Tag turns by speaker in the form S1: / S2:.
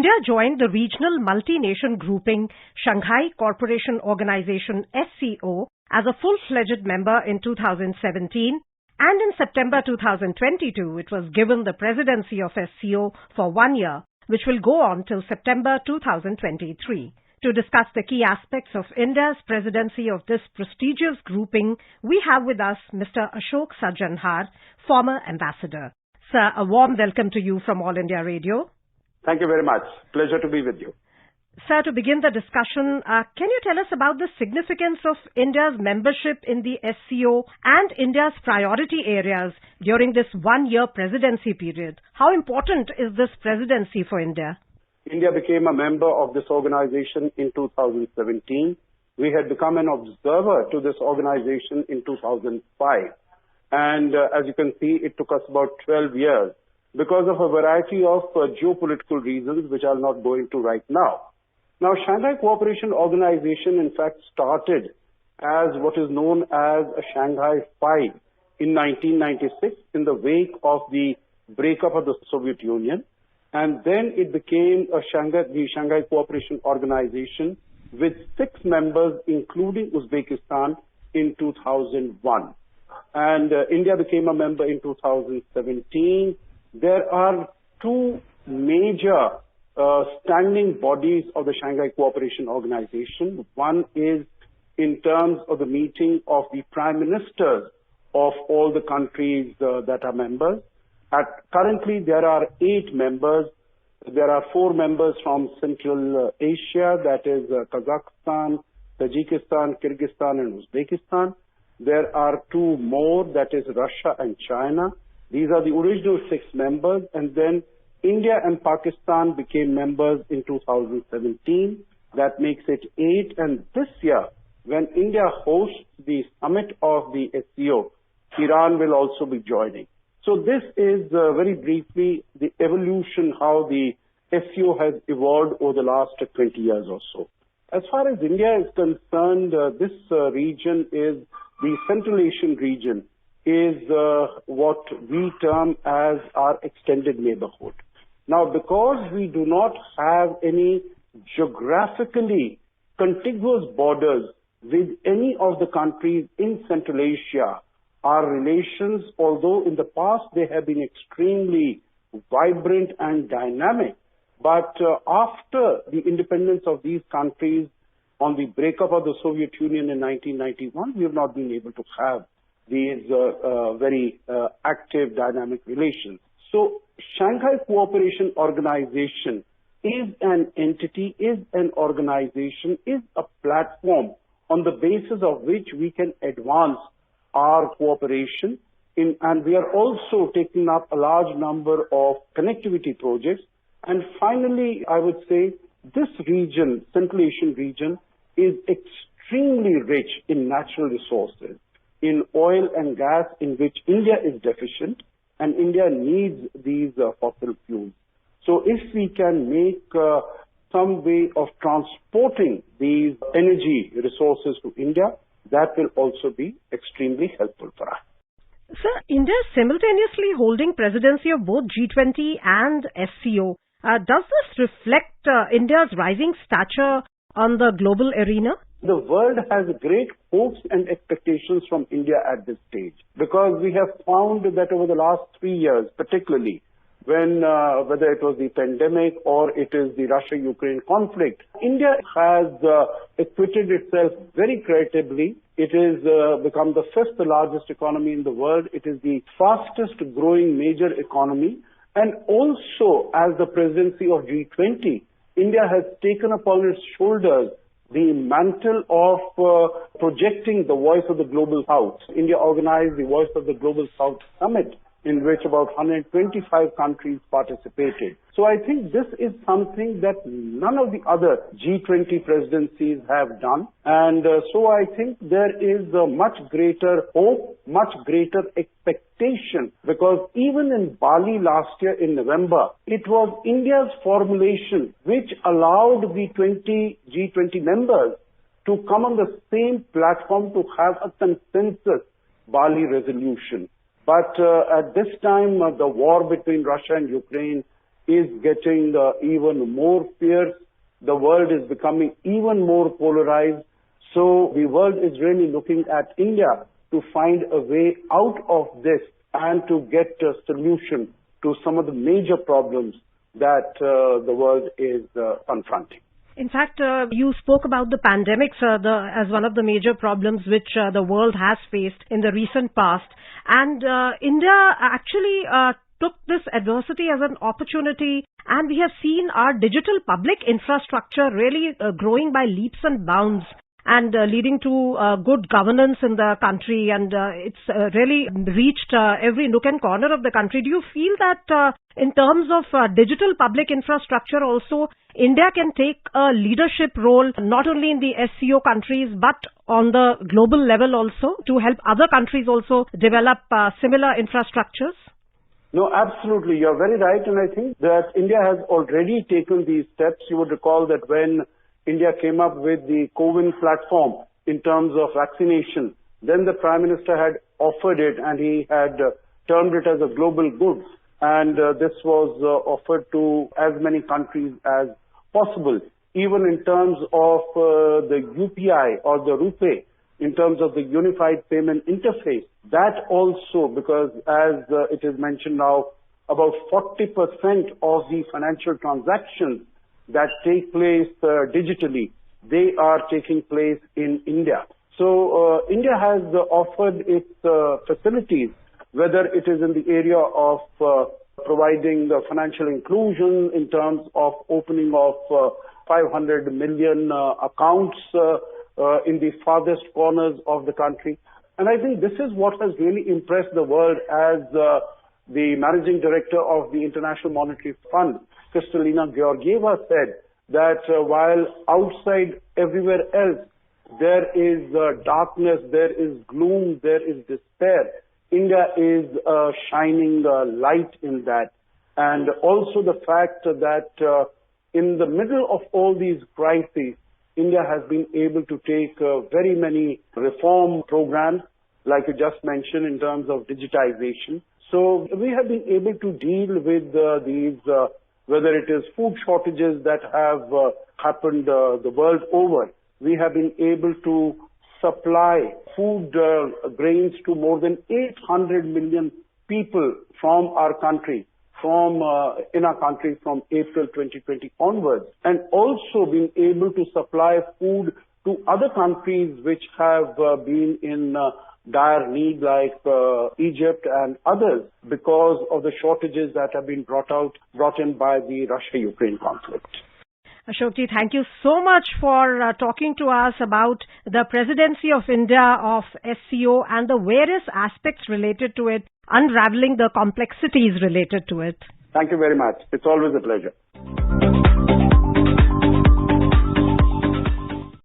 S1: India joined the regional multi-nation grouping Shanghai Cooperation Organization SCO as a full-fledged member in 2017, and in September 2022 it was given the presidency of SCO for 1 year, which will go on till September 2023. To discuss the key aspects of India's presidency of this prestigious grouping, we have with us Mr. Ashok Sajjanhar, former ambassador. Sir, a warm welcome to you from All India Radio.
S2: Thank you very much. Pleasure to be with you.
S1: Sir, to begin the discussion, can you tell us about the significance of India's membership in the SCO and India's priority areas during this 1 year presidency period? How important is this presidency for India?
S2: India became a member of this organization in 2017. We had become an observer to this organization in 2005. And as you can see, it took us about 12 years because of a variety of geopolitical reasons, which I'll not go into right now. Now, Shanghai Cooperation Organization, in fact, started as what is known as a Shanghai Five in 1996 in the wake of the breakup of the Soviet Union. And then it became the Shanghai Cooperation Organization with 6 members, including Uzbekistan, in 2001. And India became a member in 2017. There are 2 major standing bodies of the Shanghai Cooperation Organization. One is in terms of the meeting of the prime ministers of all the countries that are members. Currently, there are 8 members. There are 4 members from Central Asia, that is Kazakhstan, Tajikistan, Kyrgyzstan, and Uzbekistan. There are 2 more, that is Russia and China. These are the original 6 members, and then India and Pakistan became members in 2017. That makes it 8, and this year, when India hosts the summit of the SCO, Iran will also be joining. So this is very briefly the evolution, how the SCO has evolved over the last 20 years or so. As far as India is concerned, this region is the Central Asian region, is what we term as our extended neighborhood. Now, because we do not have any geographically contiguous borders with any of the countries in Central Asia, our relations, although in the past they have been extremely vibrant and dynamic, but after the independence of these countries on the breakup of the Soviet Union in 1991, we have not been able to have these very active, dynamic relations. So, Shanghai Cooperation Organization is an entity, is an organization, is a platform on the basis of which we can advance our cooperation and we are also taking up a large number of connectivity projects. And finally, I would say this region, Central Asian region, is extremely rich in natural resources, in oil and gas, in which India is deficient, and India needs these fossil fuels. So if we can make some way of transporting these energy resources to India, that will also be extremely helpful for us.
S1: Sir, India is simultaneously holding presidency of both G20 and SCO. Does this reflect India's rising stature on the global arena?
S2: The world has great hopes and expectations from India at this stage, because we have found that over the last 3 years, particularly when whether it was the pandemic or it is the Russia-Ukraine conflict, India has acquitted itself very creditably. It has become the 5th largest economy in the world. It is the fastest growing major economy. And also, as the presidency of G20, India has taken upon its shoulders the mantle of projecting the voice of the Global South. India organized the Voice of the Global South Summit, in which about 125 countries participated. So I think this is something that none of the other G20 presidencies have done. And so I think there is a much greater hope, much greater expectation, because even in Bali last year in November, it was India's formulation which allowed the G20 members to come on the same platform to have a consensus Bali resolution. But at this time, the war between Russia and Ukraine is getting even more fierce. The world is becoming even more polarized. So the world is really looking at India to find a way out of this and to get a solution to some of the major problems that the world is confronting.
S1: In fact, you spoke about the pandemic, sir, as one of the major problems which the world has faced in the recent past. And India actually took this adversity as an opportunity, and we have seen our digital public infrastructure really growing by leaps and bounds and leading to good governance in the country, and it's really reached every nook and corner of the country. Do you feel that in terms of digital public infrastructure also, India can take a leadership role not only in the SCO countries but on the global level also to help other countries also develop similar infrastructures?
S2: No, absolutely. You're very right. And I think that India has already taken these steps. You would recall that when India came up with the CoWIN platform in terms of vaccination, then the Prime Minister had offered it and he had termed it as a global good. And this was offered to as many countries as possible, even in terms of the UPI or the RuPay, in terms of the Unified Payment Interface. That also, because as it is mentioned now, about 40% of the financial transactions that take place digitally, they are taking place in India. So India has offered its facilities, whether it is in the area of providing financial inclusion in terms of opening of 500 million accounts in the farthest corners of the country. And I think this is what has really impressed the world, as the Managing Director of the International Monetary Fund, Kristalina Georgieva, said that while outside everywhere else there is darkness, there is gloom, there is despair, India is a shining light in that. And also the fact that in the middle of all these crises, India has been able to take very many reform programs, like you just mentioned, in terms of digitization. So we have been able to deal with these, whether it is food shortages that have happened the world over. We have been able to supply food grains to more than 800 million people from our country, in our country from April 2020 onwards, and also being able to supply food to other countries which have been in dire need, like Egypt and others, because of the shortages that have been brought in by the Russia-Ukraine conflict.
S1: Ashokji, thank you so much for talking to us about the presidency of India of SCO and the various aspects related to it, unraveling the complexities related to it.
S2: Thank you very much. It's always a pleasure.